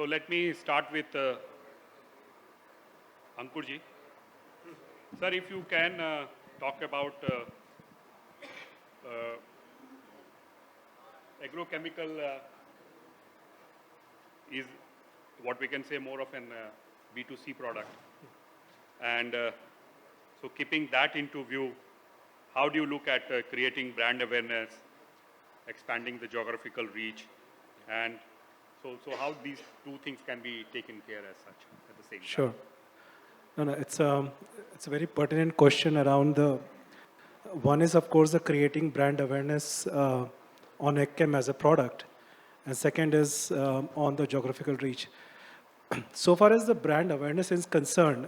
let me start with Ankur ji. Sir, if you can talk about agrochemical is what we can say more of an B2C product. And so keeping that into view, how do you look at creating brand awareness, expanding the geographical reach, and so how these two things can be taken care as such at the same time? Sure. No, it's a very pertinent question around the, one is of course the creating brand awareness on AgChem as a product, and second is on the geographical reach. So far as the brand awareness is concerned,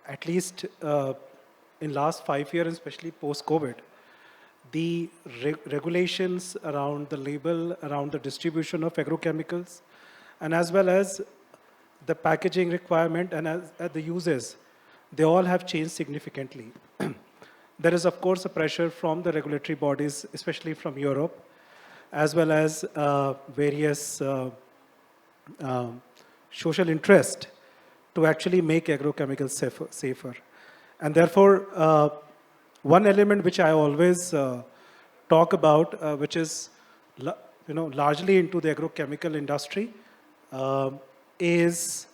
at least in last 5 years, especially post-COVID, the regulations around the label, around the distribution of agrochemicals, and as well as the packaging requirement and as the uses, they all have changed significantly. There is, of course, a pressure from the regulatory bodies, especially from Europe, as well as various social interest to actually make agrochemicals safer. And therefore, one element which I always talk about, which is largely into the agrochemical industry, is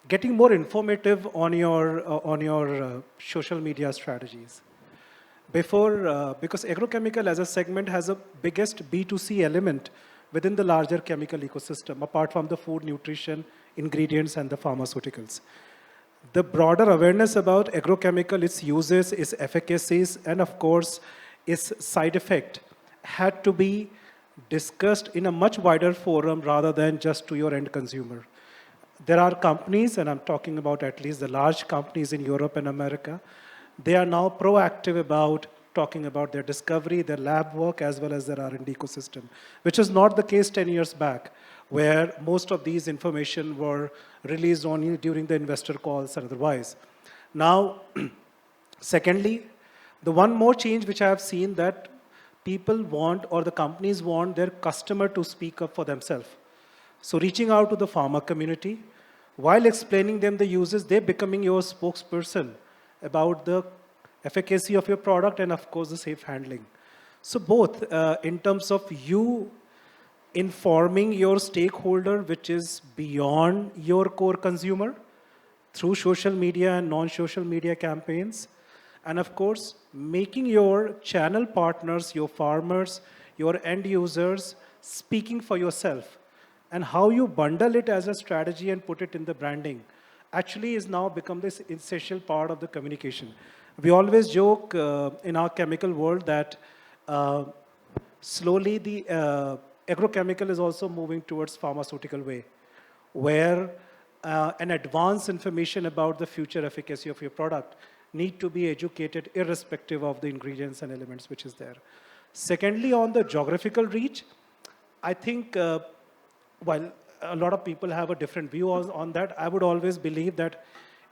getting more informative on your social media strategies. Because agrochemical as a segment has a biggest B2C element within the larger chemical ecosystem, apart from the food, nutrition, ingredients, and the pharmaceuticals. The broader awareness about agrochemical, its uses, its efficacies, and of course, its side effect had to be discussed in a much wider forum rather than just to your end consumer. There are companies, and I'm talking about at least the large companies in Europe and America, they are now proactive about talking about their discovery, their lab work, as well as their R&D ecosystem, which is not the case 10 years back, where most of these information were released only during the investor calls and otherwise. Now, secondly, the one more change which I have seen that people want, or the companies want, their customer to speak up for themselves. So reaching out to the pharma community, while explaining them the uses, they're becoming your spokesperson about the efficacy of your product and of course the safe handling. So both in terms of you informing your stakeholder, which is beyond your core consumer, through social media and non-social media campaigns, and of course, making your channel partners, your farmers, your end users, speaking for yourself. And how you bundle it as a strategy and put it in the branding actually is now become this essential part of the communication. We always joke in our chemical world that slowly the agrochemical is also moving towards pharmaceutical way, where an advanced information about the future efficacy of your product need to be educated irrespective of the ingredients and elements which is there. Secondly, on the geographical reach, I think while a lot of people have a different view on that, I would always believe that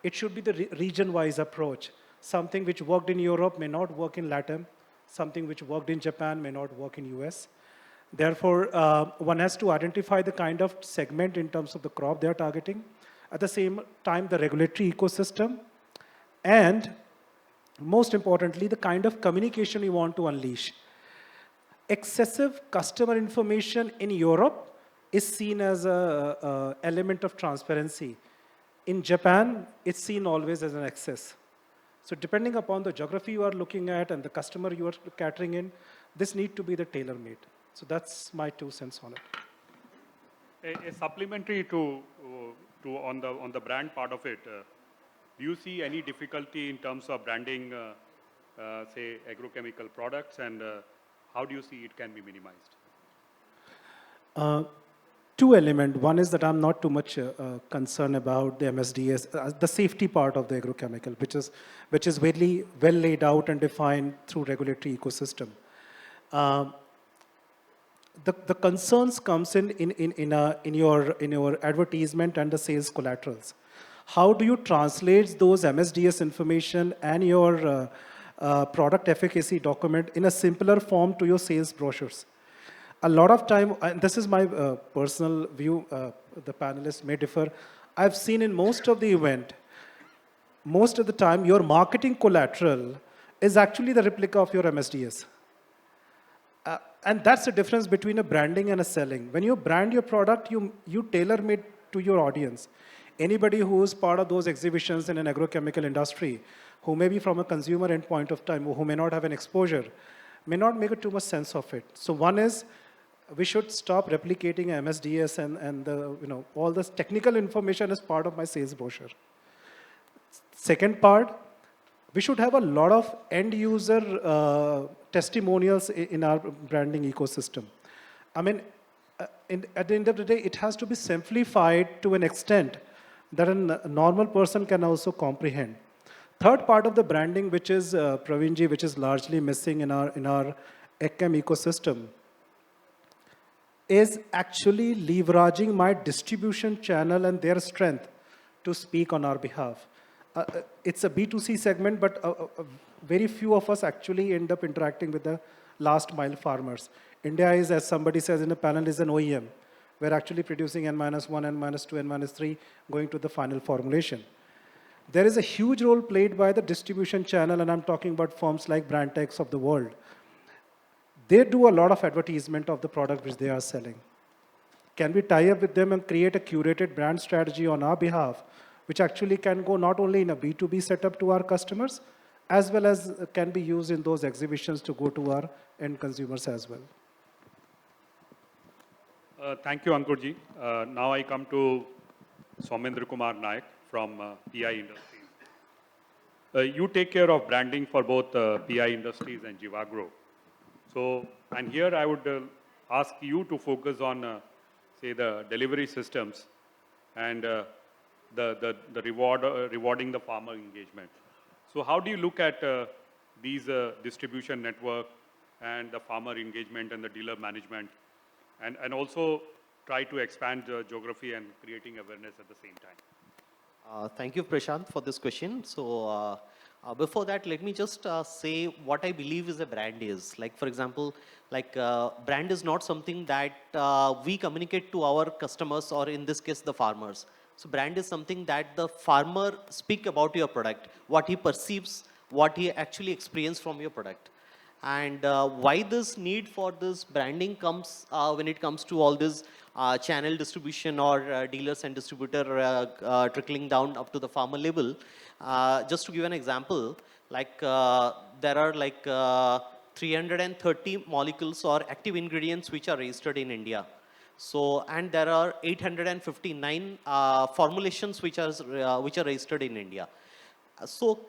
it should be the region-wise approach. Something which worked in Europe may not work in LATAM. Something which worked in Japan may not work in US. Therefore, one has to identify the kind of segment in terms of the crop they are targeting. At the same time, the regulatory ecosystem. And most importantly, the kind of communication you want to unleash. Excessive customer information in Europe is seen as an element of transparency. In Japan, it's seen always as an excess. So depending upon the geography you are looking at and the customer you are catering in, this need to be the tailor-made. So that's my 2 cents on it. A supplementary to on the brand part of it, do you see any difficulty in terms of branding, say, agrochemical products, and how do you see it can be minimized? 2 elements. One is that I'm not too much concerned about the MSDS, the safety part of the agrochemical, which is really well laid out and defined through regulatory ecosystem. The concerns comes in your advertisement and the sales collaterals. How do you translate those MSDS information and your product efficacy document in a simpler form to your sales brochures? A lot of time, and this is my personal view, the panelists may differ. I've seen in most of the event, most of the time, your marketing collateral is actually the replica of your MSDS. And that's the difference between a branding and a selling. When you brand your product, you tailor-made to your audience. Anybody who is part of those exhibitions in an agrochemical industry, who may be from a consumer end point of time, who may not have an exposure, may not make too much sense of it. So one is, we should stop replicating MSDS and the, all this technical information as part of my sales brochure. Second part, we should have a lot of end user testimonials in our branding ecosystem. I mean, at the end of the day, it has to be simplified to an extent that a normal person can also comprehend. Third part of the branding, which is Pravinji, which is largely missing in our AgChem ecosystem, is actually leveraging my distribution channel and their strength to speak on our behalf. It's a B2C segment, but very few of us actually end up interacting with the last mile farmers. India is, as somebody says in a panel, is an OEM. We're actually producing N-1, N-2, N-3, going to the final formulation. There is a huge role played by the distribution channel, and I'm talking about firms like Brandtex of the world. They do a lot of advertisement of the product which they are selling. Can we tie up with them and create a curated brand strategy on our behalf, which actually can go not only in a B2B setup to our customers, as well as can be used in those exhibitions to go to our end consumers as well? Thank you, Ankurji. Now I come to Saumendra Kumar Nayak from PI Industries. You take care of branding for both PI Industries and Jivagro. So, and here I would ask you to focus on, say, the delivery systems and the rewarding the farmer engagement. So how do you look at these distribution network and the farmer engagement and the dealer management, and also try to expand geography and creating awareness at the same time? Thank you, Prashant, for this question. So before that, let me just say what I believe is a brand is. Like, for example, like brand is not something that we communicate to our customers, or in this case, the farmers. So brand is something that the farmer speak about your product, what he perceives, what he actually experienced from your product. And why this need for this branding comes when it comes to all this channel distribution or dealers and distributor trickling down up to the farmer level. Just to give an example, like there are like 330 molecules or active ingredients which are registered in India. So, and there are 859 formulations which are registered in India. So,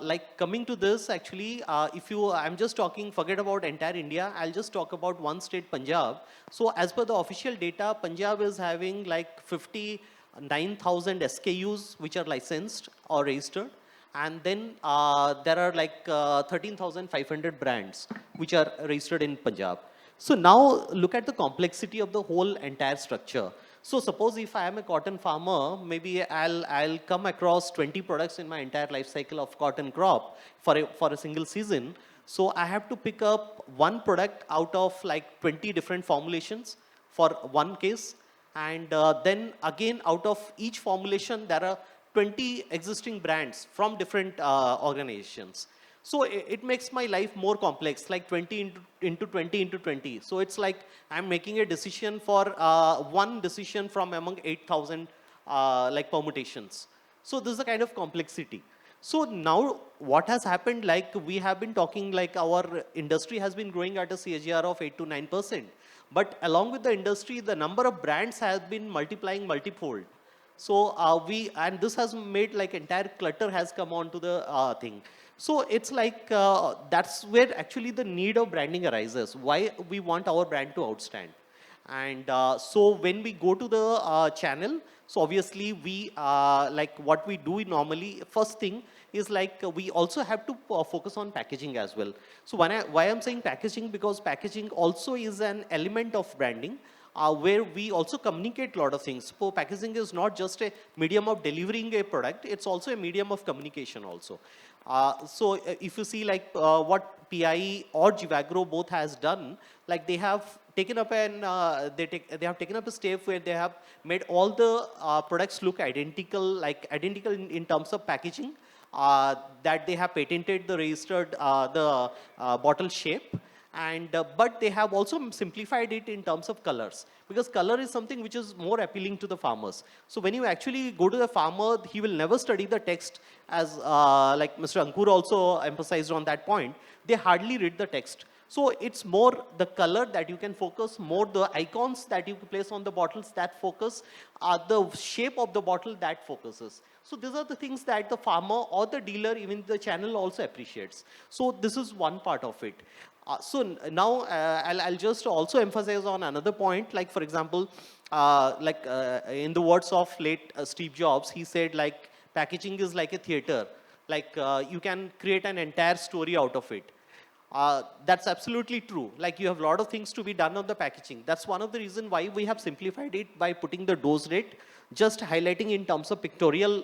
like coming to this, actually, I'm just talking, forget about entire India, I'll just talk about one state, Punjab. So, as per the official data, Punjab is having like 59,000 SKUs which are licensed or registered. And then there are like 13,500 brands which are registered in Punjab. So now look at the complexity of the whole entire structure. So suppose if I am a cotton farmer, maybe I'll come across 20 products in my entire life cycle of cotton crop for a single season. So I have to pick up one product out of like 20 different formulations for one case. And then again, out of each formulation, there are 20 existing brands from different organizations. So it makes my life more complex, like 20 into 20 into 20. So it's like I'm making a decision for one decision from among 8,000 like permutations. So this is a kind of complexity. So now what has happened, like we have been talking, like our industry has been growing at a CAGR of 8 to 9%. But along with the industry, the number of brands has been multiplying multifold. So and this has made like entire clutter has come onto the thing. So it's like, that's where actually the need of branding arises, why we want our brand to outstand. And so when we go to the channel, so obviously we, like what we do normally, first thing is like we also have to focus on packaging as well. So why I'm saying packaging, because packaging also is an element of branding. Where we also communicate a lot of things. So packaging is not just a medium of delivering a product, it's also a medium of communication also. So if you see like what PI or Jivagro both has done, like they have taken up they have taken up a step where they have made all the products look identical, like identical in terms of packaging. That they have patented the registered bottle shape, and but they have also simplified it in terms of colors, because color is something which is more appealing to the farmers. So when you actually go to the farmer, he will never study the text, as like Mr. Ankur also emphasized on that point. They hardly read the text. So it's more the color that you can focus, more the icons that you place on the bottles that focus, the shape of the bottle that focuses. So these are the things that the farmer or the dealer, even the channel, also appreciates. So this is one part of it. Now I'll just also emphasize on another point, like for example, in the words of late Steve Jobs, he said like packaging is like a theater, like you can create an entire story out of it. That's absolutely true. Like you have a lot of things to be done on the packaging. That's one of the reasons why we have simplified it by putting the dose rate, just highlighting in terms of pictorial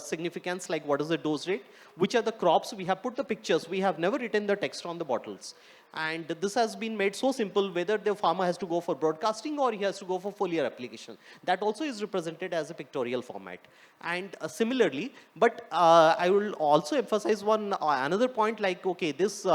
significance, like what is the dose rate, which are the crops. We have put the pictures. We have never written the text on the bottles. And this has been made so simple, whether the farmer has to go for broadcasting or he has to go for foliar application. That also is represented as a pictorial format. And similarly, but I will also emphasize one another point, like, okay, this,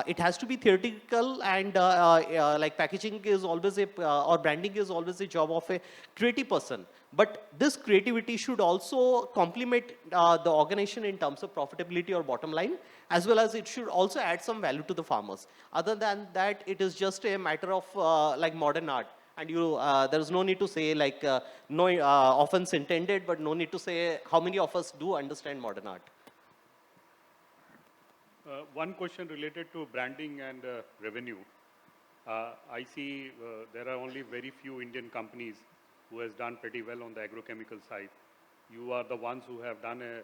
it has to be theoretical, and like packaging is always or branding is always a job of a creative person. But this creativity should also complement the organization in terms of profitability or bottom line, as well as it should also add some value to the farmers. Other than that, it is just a matter of like modern art. And you, there is no need to say like, no offense intended, but no need to say how many of us do understand modern art. One question related to branding and revenue. I see there are only very few Indian companies who has done pretty well on the agrochemical side. You are the ones who have done a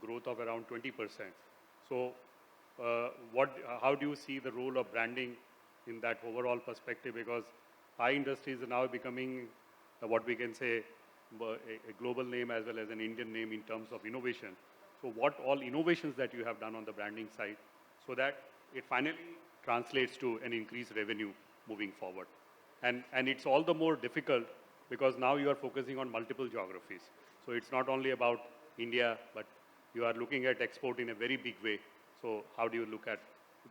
growth of around 20%. So how do you see the role of branding in that overall perspective? Because our industry is now becoming what we can say a global name as well as an Indian name in terms of innovation. So what all innovations that you have done on the branding side so that it finally translates to an increased revenue moving forward? And it's all the more difficult because now you are focusing on multiple geographies. So it's not only about India, but you are looking at export in a very big way. So how do you look at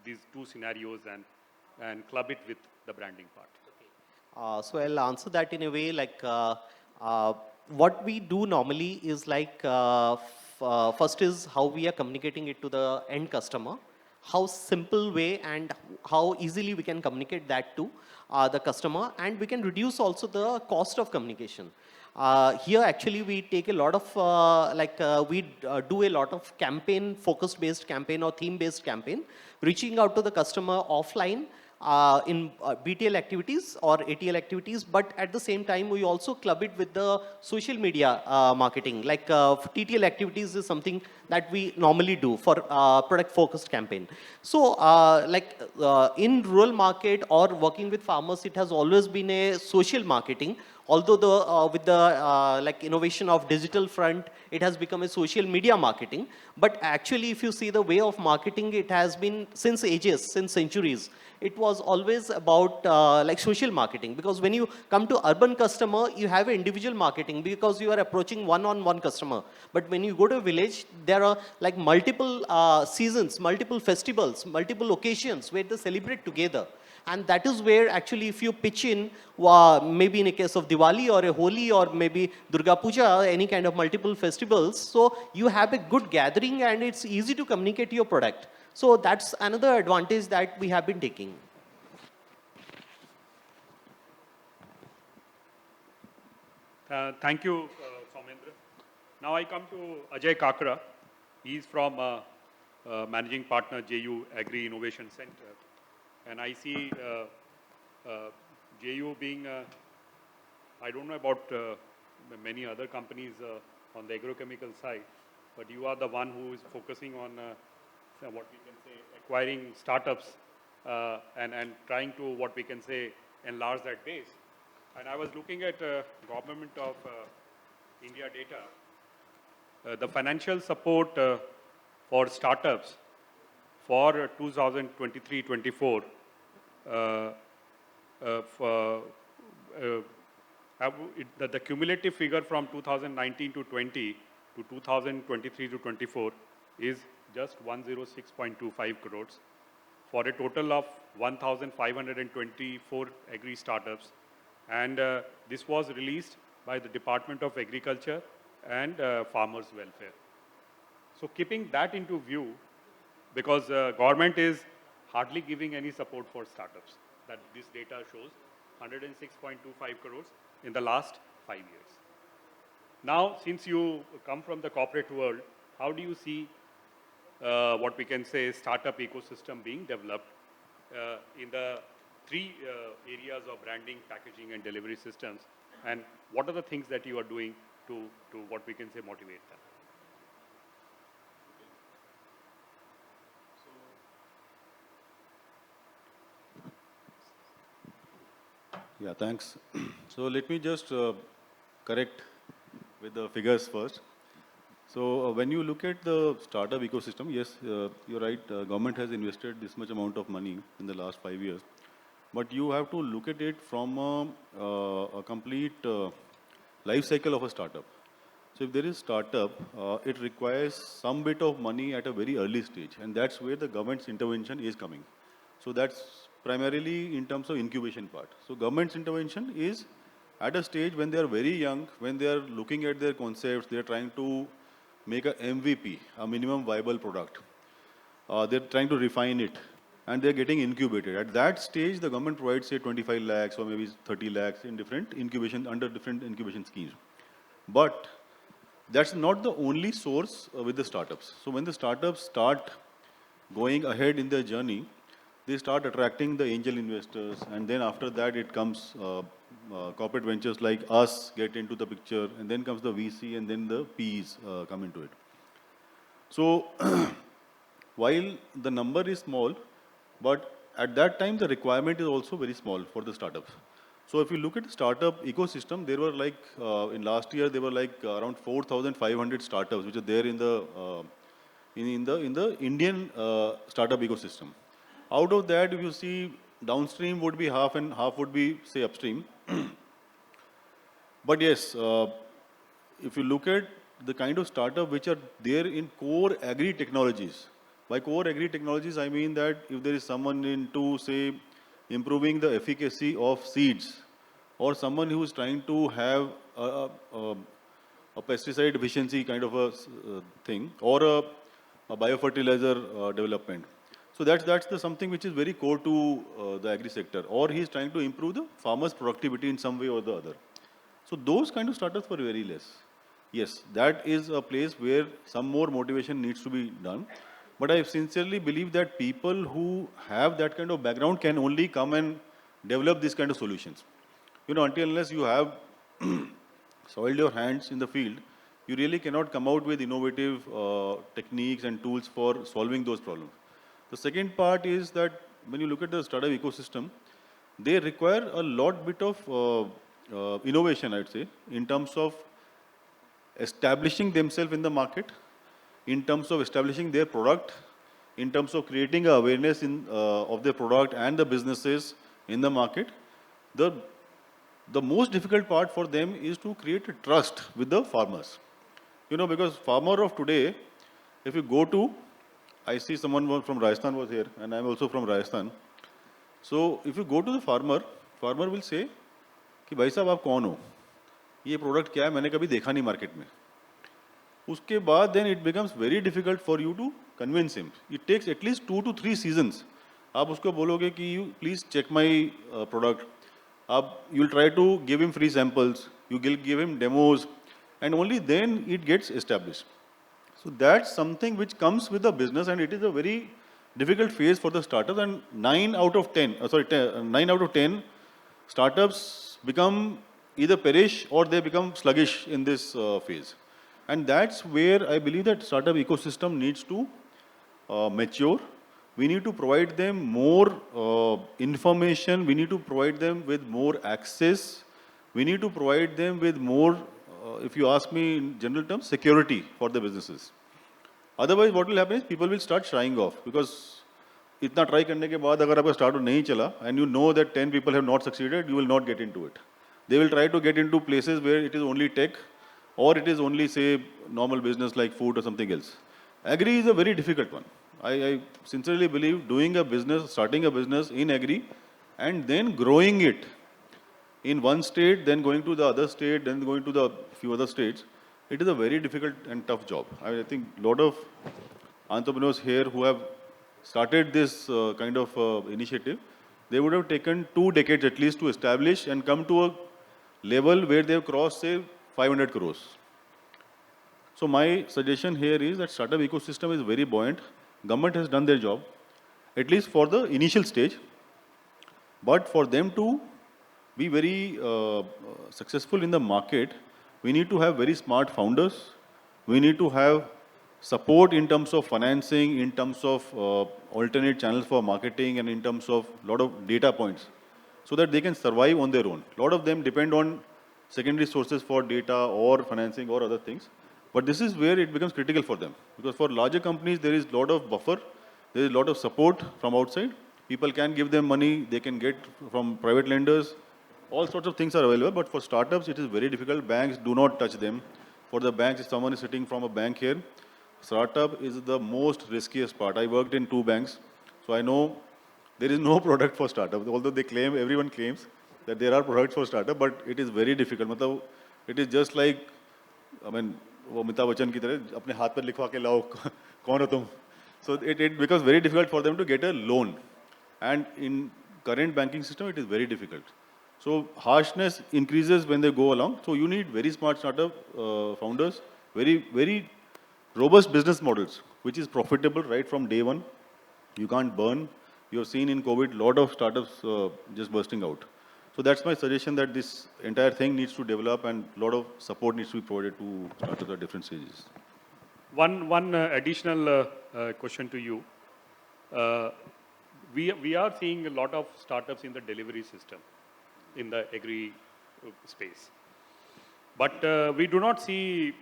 these two scenarios and club it with the branding part? So I'll answer that in a way like what we do normally is like first is how we are communicating it to the end customer, how simple way and how easily we can communicate that to the customer, and we can reduce also the cost of communication. Here actually we take a lot of we do a lot of campaign, focus based campaign or theme based campaign, reaching out to the customer offline in BTL activities or ATL activities, but at the same time we also club it with the social media marketing. Like TTL activities is something that we normally do for product focused campaign. So in rural market or working with farmers, it has always been a social marketing. Although the with the like innovation of digital front, it has become a social media marketing. But actually, if you see the way of marketing, it has been since ages, since centuries. It was always about like social marketing, because when you come to urban customer, you have individual marketing because you are approaching one-on-one customer. But when you go to a village, there are like multiple seasons, multiple festivals, multiple occasions where they celebrate together. And that is where actually if you pitch in, maybe in a case of Diwali or a Holi or maybe Durga Puja, any kind of multiple festivals, so you have a good gathering and it's easy to communicate your product. So that's another advantage that we have been taking. Thank you, Saumendra. Now I come to Ajay Kakra. He's from Managing Partner, JU Agri Innovation Center. And I see JU being, I don't know about many other companies on the agrochemical side, but you are the one who is focusing on what we can say acquiring startups and trying to what we can say enlarge that base. And I was looking at government of India data, the financial support for startups for 2023-24 the cumulative figure from 2019 to 20 to 2023 to 24 is just 106.25 crores for a total of 1,524 agri startups. And this was released by the Department of Agriculture and Farmers Welfare. So keeping that into view, because government is hardly giving any support for startups, that this data shows 106.25 crores in the last 5 years. Now, since you come from the corporate world, how do you see what we can say startup ecosystem being developed in the three areas of branding, packaging, and delivery systems? And what are the things that you are doing to what we can say motivate them? Yeah, thanks. So let me just correct with the figures first. So when you look at the startup ecosystem, yes, you're right, government has invested this much amount of money in the last 5 years. But you have to look at it from a complete life cycle of a startup. So if there is startup, it requires some bit of money at a very early stage, and that's where the government's intervention is coming. So that's primarily in terms of incubation part. So government's intervention is at a stage when they are very young, when they are looking at their concepts, they are trying to make a MVP, a minimum viable product. They're trying to refine it, and they're getting incubated. At that stage, the government provides, say, 25 lakhs or maybe 30 lakhs in different incubation, under different incubation schemes. But that's not the only source with the startups. So when the startups start going ahead in their journey, they start attracting the angel investors, and then after that it comes corporate ventures like us get into the picture, and then comes the VC, and then the PEs come into it. So while the number is small, but at that time the requirement is also very small for the startups. So if you look at the startup ecosystem, there were like, in last year, there were like around 4,500 startups which are there in the Indian startup ecosystem. Out of that, if you see, downstream would be half and half would be, say, upstream. But yes, if you look at the kind of startup which are there in core agri technologies, by core agri technologies, I mean that if there is someone into, say, improving the efficacy of seeds, or someone who is trying to have a pesticide efficiency kind of a thing, or a biofertilizer development. So that's the something which is very core to the agri sector, or he is trying to improve the farmer's productivity in some way or the other. So those kind of startups were very less. Yes, that is a place where some more motivation needs to be done. But I sincerely believe that people who have that kind of background can only come and develop these kind of solutions. You know, until unless you have soiled your hands in the field, you really cannot come out with innovative techniques and tools for solving those problems. The second part is that when you look at the startup ecosystem, they require a lot bit of innovation, I'd say, in terms of establishing themselves in the market, in terms of establishing their product, in terms of creating awareness of their product and the businesses in the market. The most difficult part for them is to create a trust with the farmers. You know, because farmer of today, if you go to, I see someone from Rajasthan was here, and I'm also from Rajasthan. So if you go to the farmer will say, कि भाई साहब आप कौन हो? ये product क्या है? मैंने कभी देखा नहीं मार्केट में. उसके बाद then it becomes very difficult for you to convince him. It takes at least 2 to 3 seasons. आप उसको बोलोगे कि you please check my product. You'll try to give him free samples. You give him demos, and only then it gets established. So that's something which comes with the business, and it is a very difficult phase for the startups. And 9 out of 10 startups become either perish or they become sluggish in this phase. And that's where I believe that startup ecosystem needs to mature. We need to provide them more information. We need to provide them with more access. We need to provide them with more, if you ask me in general terms, security for the businesses. Otherwise, what will happen is people will start shying off, because इतना try करने के बाद अगर आपका startup नहीं चला and you know that 10 people have not succeeded, you will not get into it. They will try to get into places where it is only tech or it is only, say, normal business like food or something else. Agri is a very difficult one. I sincerely believe doing a business, starting a business in agri and then growing it in one state, then going to the other state, then going to the few other states, it is a very difficult and tough job. I think a lot of entrepreneurs here who have started this kind of initiative, they would have taken 2 decades at least to establish and come to a level where they have crossed, say, 500 crores. So my suggestion here is that startup ecosystem is very buoyant. Government has done their job, at least for the initial stage. But for them to be very successful in the market, we need to have very smart founders. We need to have support in terms of financing, in terms of alternate channels for marketing, and in terms of a lot of data points, so that they can survive on their own. A lot of them depend on secondary sources for data or financing or other things. But this is where it becomes critical for them. Because for larger companies, there is a lot of buffer, there is a lot of support from outside. People can give them money, they can get from private lenders. All sorts of things are available, but for startups, it is very difficult. Banks do not touch them. For the banks, if someone is sitting from a bank here, startup is the most riskiest part. I worked in 2 banks, so I know there is no product for startup. Although they claim, everyone claims that there are products for startup, but it is very difficult. मतलब it is just like, I mean, वो अमिताभ बच्चन की तरह अपने हाथ पर लिखवा के लाओ कौन हो तुम. So it becomes very difficult for them to get a loan, and in current banking system, it is very difficult. So harshness increases when they go along. So you need very smart startup founders, very robust business models, which is profitable right from day one. You can't burn. You have seen in COVID, lot of startups just bursting out. So that's my suggestion, that this entire thing needs to develop and a lot of support needs to be provided to startups at different stages. One additional question to you. We are seeing a lot of startups in the delivery system, in the agri space. But we do not see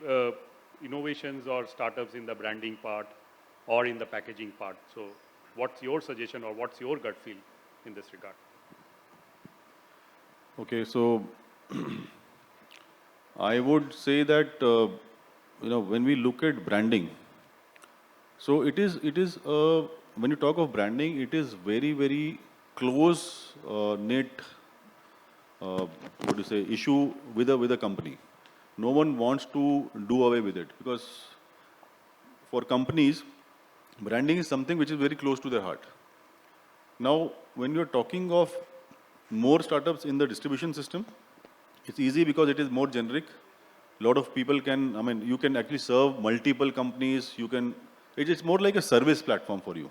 innovations or startups in the branding part or in the packaging part. So what's your suggestion or what's your gut feel in this regard? Okay, so I would say that when we look at branding, so it is when you talk of branding, it is very close knit what do you say, issue with a company. No one wants to do away with it, because for companies, branding is something which is very close to their heart. Now, when you're talking of more startups in the distribution system, it's easy because it is more generic. A lot of people can, I mean, you can actually serve multiple companies. It is more like a service platform for you.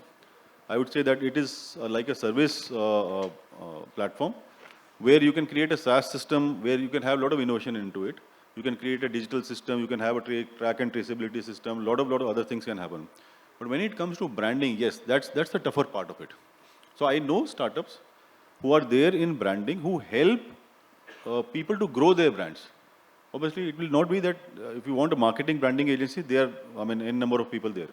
I would say that it is like a service platform where you can create a SaaS system where you can have a lot of innovation into it. You can create a digital system. You can have a track and traceability system. A lot of other things can happen. But when it comes to branding, yes, that's the tougher part of it. So I know startups who are there in branding, who help people to grow their brands. Obviously, it will not be that if you want a marketing branding agency, there are, I mean, n number of people there.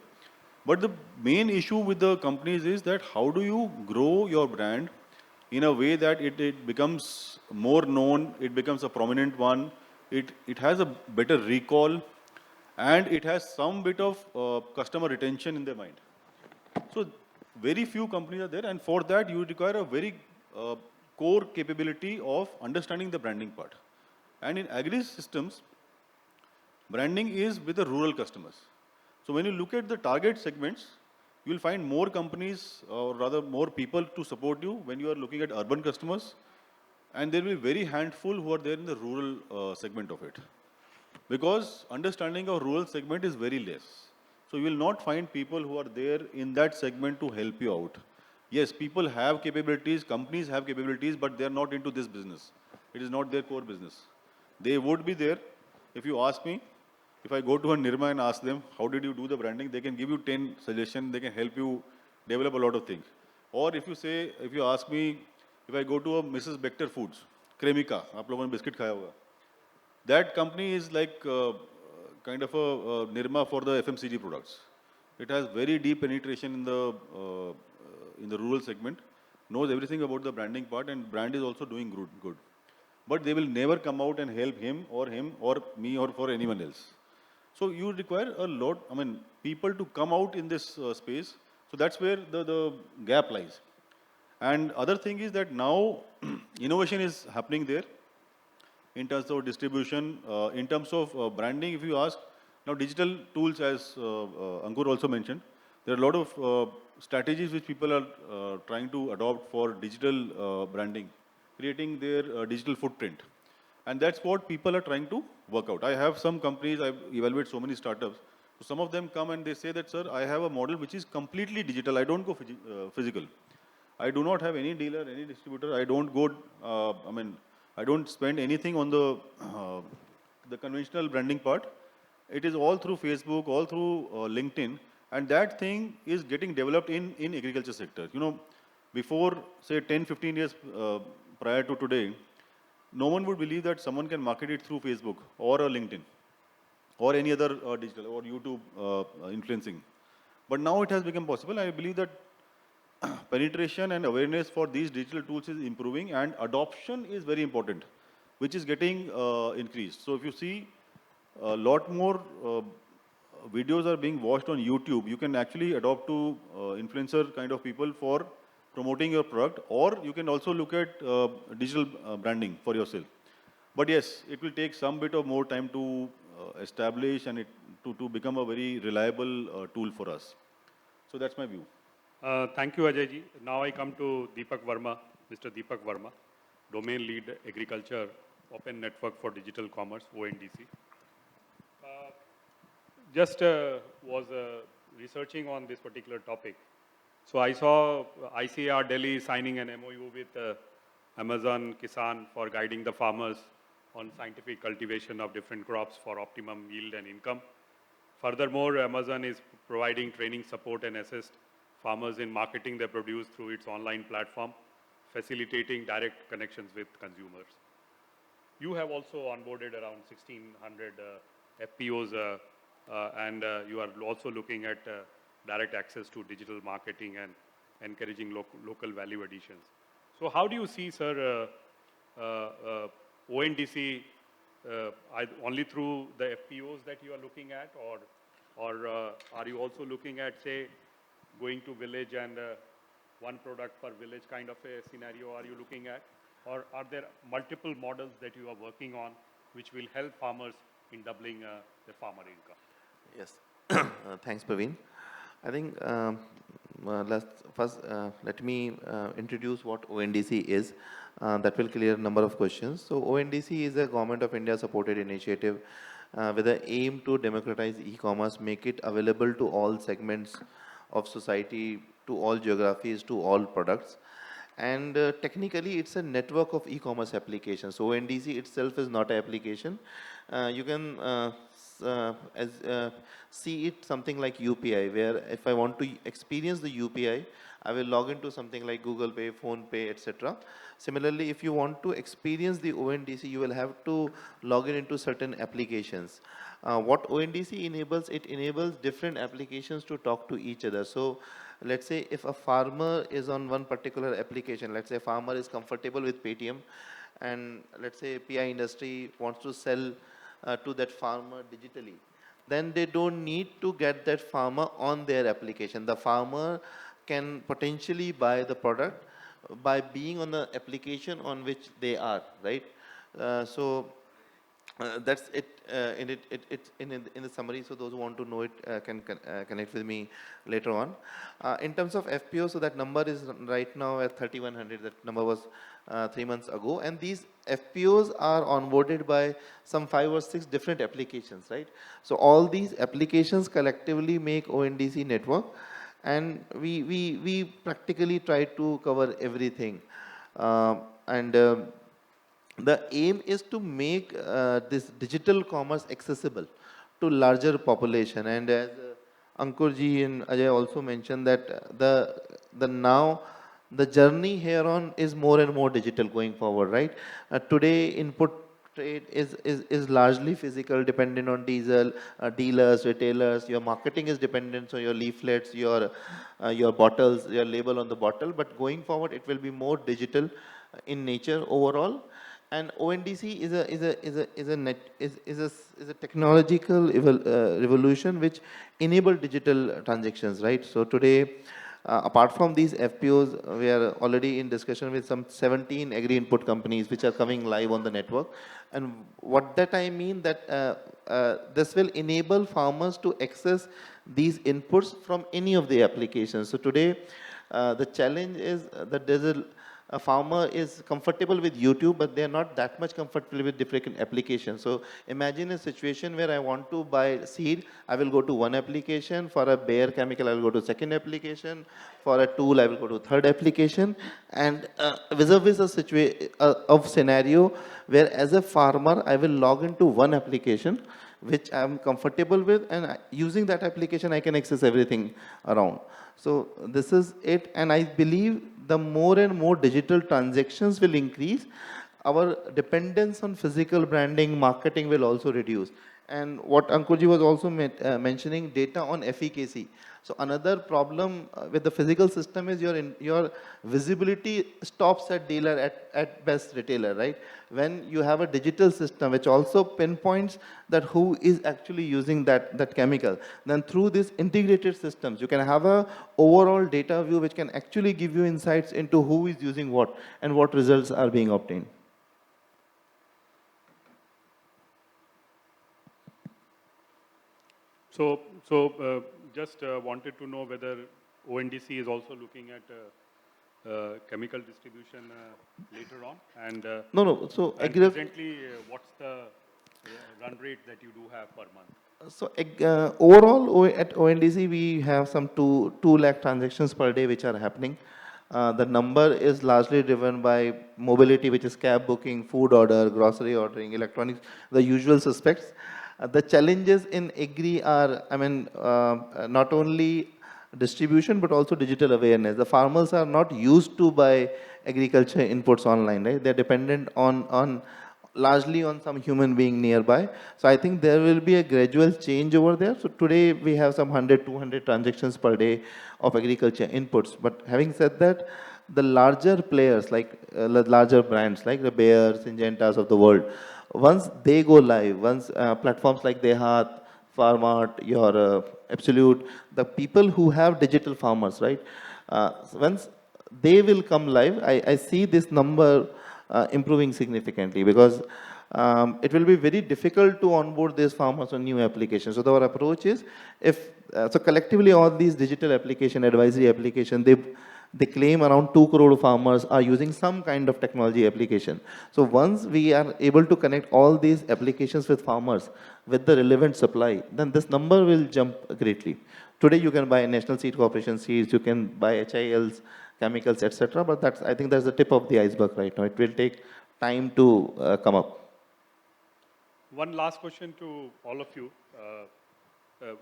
But the main issue with the companies is that how do you grow your brand in a way that it becomes more known, it becomes a prominent one, it has a better recall, and it has some bit of customer retention in their mind. So very few companies are there, and for that you require a very core capability of understanding the branding part. And in agri systems, branding is with the rural customers. So when you look at the target segments, you will find more companies, or rather more people to support you when you are looking at urban customers, and there will be very handful who are there in the rural segment of it. Because understanding of rural segment is very less. So you will not find people who are there in that segment to help you out. Yes, people have capabilities, companies have capabilities, but they are not into this business. It is not their core business. They would be there. If you ask me, if I go to a Nirma and ask them, how did you do the branding? They can give you 10 suggestions. They can help you develop a lot of things. Or if you ask me, if I go to a Mrs. Bector Foods, Cremica, आप लोगों ने biscuit खाया होगा. That company is like kind of a Nirma for the FMCG products. It has very deep penetration in the rural segment, knows everything about the branding part, and brand is also doing good. But they will never come out and help him or me or for anyone else. So you require a lot, I mean, people to come out in this space. So that's where the gap lies. And other thing is that now innovation is happening there in terms of distribution, in terms of branding. If you ask, now digital tools, as Ankur also mentioned, there are a lot of strategies which people are trying to adopt for digital branding, creating their digital footprint. And that's what people are trying to work out. I have some companies, I evaluate so many startups. So some of them come and they say that, sir, I have a model which is completely digital. I don't go physical. I do not have any dealer, any distributor. I don't go, I don't spend anything on the conventional branding part. It is all through Facebook, all through LinkedIn. And that thing is getting developed in agriculture sector. You know, before, say, 10, 15 years prior to today, no one would believe that someone can market it through Facebook or a LinkedIn or any other digital or YouTube influencing. But now it has become possible. I believe that penetration and awareness for these digital tools is improving, and adoption is very important, which is getting increased. So if you see, a lot more videos are being watched on YouTube. You can actually adopt to influencer kind of people for promoting your product, or you can also look at digital branding for yourself. But yes, it will take some bit of more time to establish and to become a very reliable tool for us. So that's my view. Thank you, Ajay ji. Now I come to Deepak Verma, Mr. Deepak Verma, Domain Lead Agriculture, Open Network for Digital Commerce, ONDC. Just was researching on this particular topic. So I saw ICAR Delhi signing an MOU with Amazon Kisan for guiding the farmers on scientific cultivation of different crops for optimum yield and income. Furthermore, Amazon is providing training support and assist farmers in marketing their produce through its online platform, facilitating direct connections with consumers. You have also onboarded around 1,600 FPOs and you are also looking at direct access to digital marketing and encouraging local value additions. So how do you see, sir, ONDC only through the FPOs that you are looking at, or are you also looking at, say, going to village and one product per village kind of a scenario are you looking at? Or are there multiple models that you are working on which will help farmers in doubling their farmer income? Yes. Thanks, Pravin. I think let me introduce what ONDC is. That will clear a number of questions. So ONDC is a Government of India supported initiative with the aim to democratize e-commerce, make it available to all segments of society, to all geographies, to all products. And technically, it's a network of e-commerce applications. So ONDC itself is not an application. You can see it something like UPI, where if I want to experience the UPI, I will log into something like Google Pay, Phone Pay, etc. Similarly, if you want to experience the ONDC, you will have to log into certain applications. What ONDC enables, it enables different applications to talk to each other. So let's say if a farmer is on one particular application, let's say a farmer is comfortable with Paytm, and let's say PI industry wants to sell to that farmer digitally, then they don't need to get that farmer on their application. The farmer can potentially buy the product by being on the application on which they are, right? That's it in the summary. So those who want to know it can connect with me later on. In terms of FPO, so that number is right now at 3,100. That number was 3 months ago. And these FPOs are onboarded by some 5 or 6 different applications, right? So all these applications collectively make ONDC network, and we practically try to cover everything. The aim is to make this digital commerce accessible to larger population. And as Ankur ji and Ajay also mentioned, that the journey here on is more and more digital going forward, right? Today, input trade is largely physical, dependent on diesel, dealers, retailers. Your marketing is dependent on your leaflets, your bottles, your label on the bottle. But going forward, it will be more digital in nature overall. And ONDC is a technological revolution which enable digital transactions, right? So today, apart from these FPOs, we are already in discussion with some 17 agri input companies which are coming live on the network. And what that I mean that this will enable farmers to access these inputs from any of the applications. So today, the challenge is that a farmer is comfortable with YouTube, but they are not that much comfortable with different applications. So imagine a situation where I want to buy seed, I will go to one application. For a bare chemical, I will go to second application. For a tool, I will go to third application. And vis-a-vis a situation of scenario where as a farmer, I will log into one application which I am comfortable with, and using that application, I can access everything around. So this is it, and I believe the more and more digital transactions will increase, our dependence on physical branding, marketing will also reduce. And what Ankurji was also mentioning, data on efficacy. So another problem with the physical system is your visibility stops at dealer, at best retailer, right? When you have a digital system which also pinpoints that who is actually using that chemical, then through these integrated systems, you can have a overall data view which can actually give you insights into who is using what and what results are being obtained. So just wanted to know whether ONDC is also looking at chemical distribution later on, and No. So and presently, what's the run rate that you do have per month? So overall, at ONDC, we have some 2 lakh transactions per day which are happening. The number is largely driven by mobility, which is cab booking, food order, grocery ordering, electronics, the usual suspects. The challenges in Agri are, not only distribution, but also digital awareness. The farmers are not used to buy agriculture inputs online, right? They're dependent on largely on some human being nearby. So I think there will be a gradual change over there. So today we have some 100, 200 transactions per day of agriculture inputs. But having said that, the larger players, like the larger brands, like the Bayers, Syngentas of the world, once they go live, once platforms like Dehat, Farmart, your Absolute, the people who have digital farmers, right? Once they will come live, I see this number improving significantly, because it will be very difficult to onboard these farmers on new applications. So our approach is, so collectively all these digital application, advisory application, they claim around 2 crore farmers are using some kind of technology application. So once we are able to connect all these applications with farmers with the relevant supply, then this number will jump greatly. Today you can buy National Seed Corporation seeds, you can buy HILs, chemicals, etc. But I think that's the tip of the iceberg right now. It will take time to come up. One last question to all of you.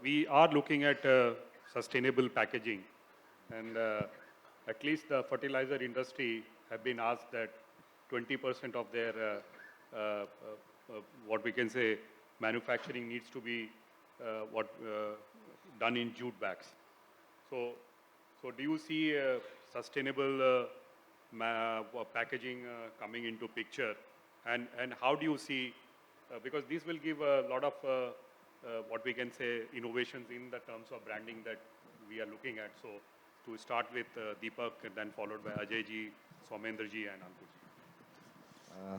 We are looking at sustainable packaging, and at least the fertilizer industry have been asked that 20% of their what we can say manufacturing needs to be done in jute bags. So do you see sustainable packaging coming into picture, and how do you see, because this will give a lot of what we can say innovations in the terms of branding that we are looking at. So to start with Deepak, and then followed by Ajay ji, Saumendra ji, and Ankur.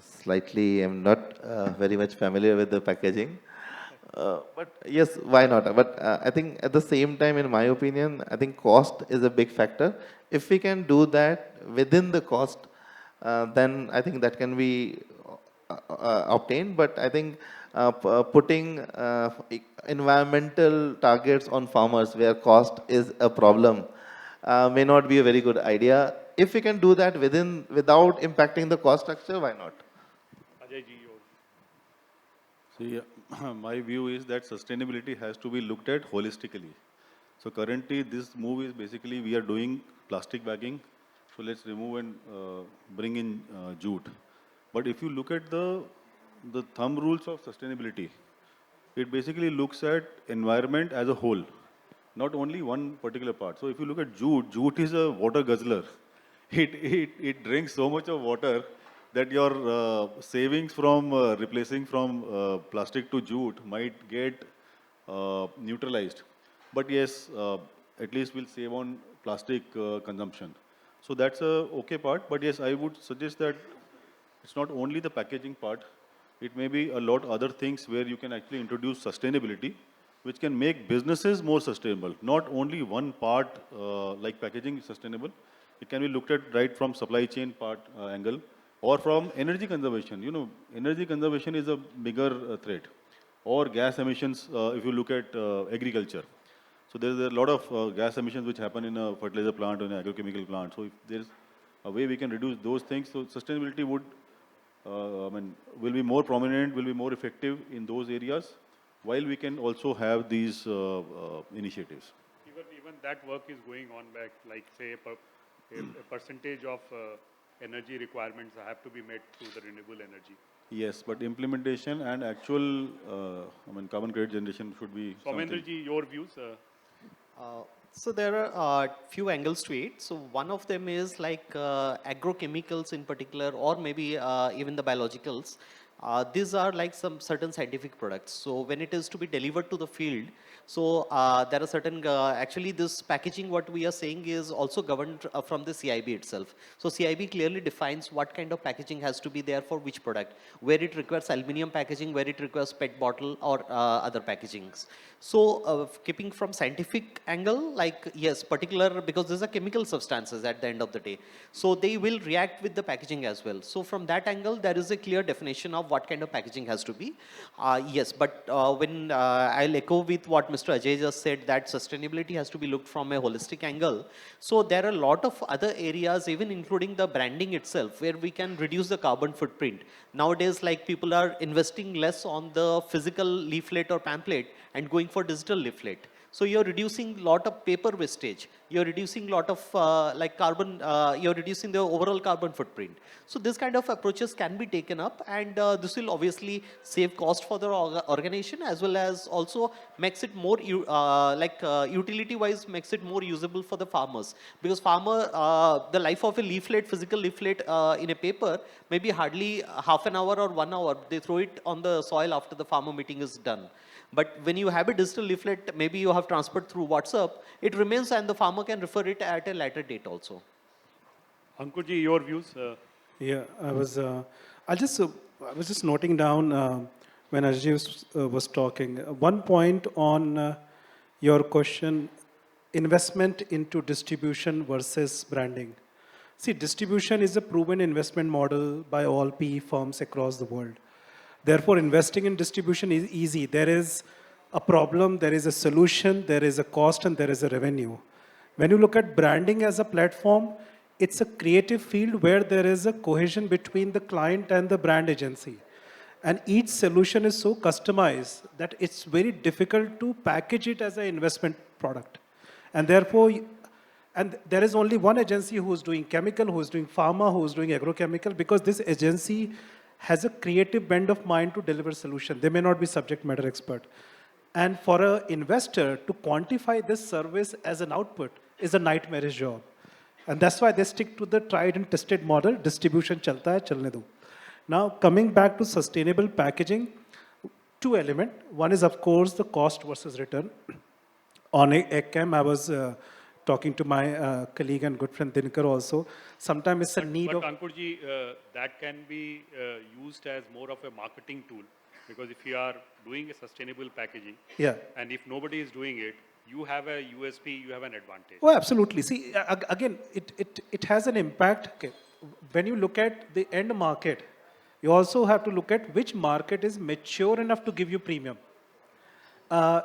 Slightly, I'm not very much familiar with the packaging. But yes, why not? But I think at the same time, in my opinion, I think cost is a big factor. If we can do that within the cost, then I think that can be obtained. But I think putting environmental targets on farmers where cost is a problem may not be a very good idea. If we can do that without impacting the cost structure, why not? Ajay ji, yours. See, my view is that sustainability has to be looked at holistically. So currently, this move is basically we are doing plastic bagging. So let's remove and bring in jute. But if you look at the the thumb rules of sustainability. It basically looks at environment as a whole, not only one particular part. So if you look at jute, jute is a water guzzler. It drinks so much of water that your savings from replacing from plastic to jute might get neutralized. But yes, at least we'll save on plastic consumption. So that's a okay part. But yes, I would suggest that it's not only the packaging part. It may be a lot other things where you can actually introduce sustainability, which can make businesses more sustainable. Not only one part like packaging is sustainable. It can be looked at right from supply chain part angle or from energy conservation. You know, energy conservation is a bigger threat. Or gas emissions if you look at agriculture. So there's a lot of gas emissions which happen in a fertilizer plant or in an agrochemical plant. So if there's a way we can reduce those things, so sustainability would, will be more prominent, will be more effective in those areas, while we can also have these initiatives. Even that work is going on back, like say a percentage of energy requirements have to be met through the renewable energy. Yes, but implementation and actual, carbon credit generation should be Saumendra ji, your views? So there are few angles to it. So one of them is like agrochemicals in particular, or maybe even the biologicals. These are like some certain scientific products. So when it is to be delivered to the field, so there are certain, actually this packaging what we are saying is also governed from the CIB itself. So CIB clearly defines what kind of packaging has to be there for which product, where it requires aluminum packaging, where it requires PET bottle or other packagings. So keeping from scientific angle, like yes, particular, because these are chemical substances at the end of the day. So they will react with the packaging as well. So from that angle, there is a clear definition of what kind of packaging has to be. Yes, but when I'll echo with what Mr. Ajay just said, that sustainability has to be looked from a holistic angle. So there are a lot of other areas, even including the branding itself, where we can reduce the carbon footprint. Nowadays, like people are investing less on the physical leaflet or pamphlet and going for digital leaflet. So you're reducing a lot of paper wastage. You're reducing a lot of like carbon, you're reducing the overall carbon footprint. So this kind of approaches can be taken up, and this will obviously save cost for the organization, as well as also makes it more, utility-wise makes it more usable for the farmers. Because farmer, the life of a leaflet, physical leaflet in a paper, maybe hardly half an hour or 1 hour. They throw it on the soil after the farmer meeting is done. But when you have a digital leaflet, maybe you have transferred through WhatsApp, it remains and the farmer can refer it at a later date also. Ankur ji, your views? Yeah, I was just noting down when Ajay was talking. One point on your question, investment into distribution versus branding. See, distribution is a proven investment model by all PE firms across the world. Therefore, investing in distribution is easy. There is a problem, there is a solution, there is a cost, and there is a revenue. When you look at branding as a platform, it's a creative field where there is a cohesion between the client and the brand agency. And each solution is so customized that it's very difficult to package it as an investment product. And therefore, and there is only one agency who is doing chemical, who is doing pharma, who is doing agrochemical, because this agency has a creative bend of mind to deliver solution. They may not be subject matter expert. And for an investor to quantify this service as an output is a nightmarish job. And that's why they stick to the tried and tested model, distribution chalta hai, chalne do. Now, coming back to sustainable packaging, two elements. One is, of course, the cost versus return. On ECCAM, I was talking to my colleague and good friend Dinkar also. Sometimes it's a need of... But Ankur ji, that can be used as more of a marketing tool. Because if you are doing a sustainable packaging, yeah, and if nobody is doing it, you have a USP, you have an advantage. Oh, absolutely. See, again, it has an impact. Okay. When you look at the end market, you also have to look at which market is mature enough to give you premium.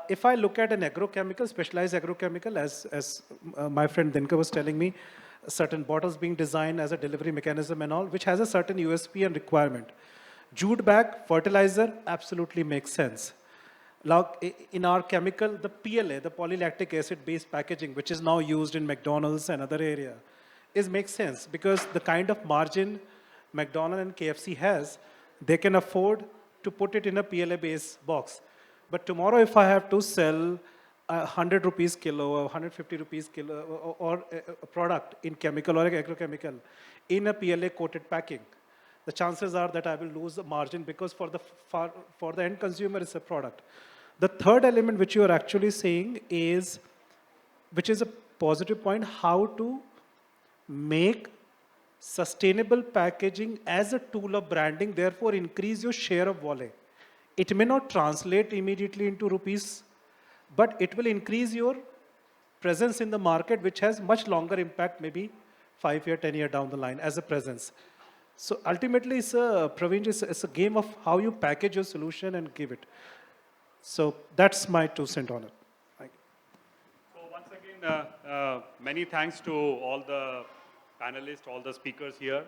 If I look at an agrochemical, specialized agrochemical, as my friend Dinkar was telling me, certain bottles being designed as a delivery mechanism and all, which has a certain USP and requirement. Jute bag, fertilizer, absolutely makes sense. Like in our chemical, the PLA, the polylactic acid-based packaging, which is now used in McDonald's and other area, makes sense because the kind of margin McDonald's and KFC has, they can afford to put it in a PLA-based box. But tomorrow, if I have to sell 100 rupees kilo or 150 rupees kilo or a product in chemical or agrochemical in a PLA-coated packing, the chances are that I will lose a margin because for the end consumer, it's a product. The third element which you are actually saying is, which is a positive point, how to make sustainable packaging as a tool of branding, therefore increase your share of wallet. It may not translate immediately into rupees, but it will increase your presence in the market, which has much longer impact, maybe 5 year, 10 year down the line as a presence. So ultimately, Praveen, it's a game of how you package your solution and give it. So that's my 2 cents on it. So once again, many thanks to all the panelists, all the speakers here.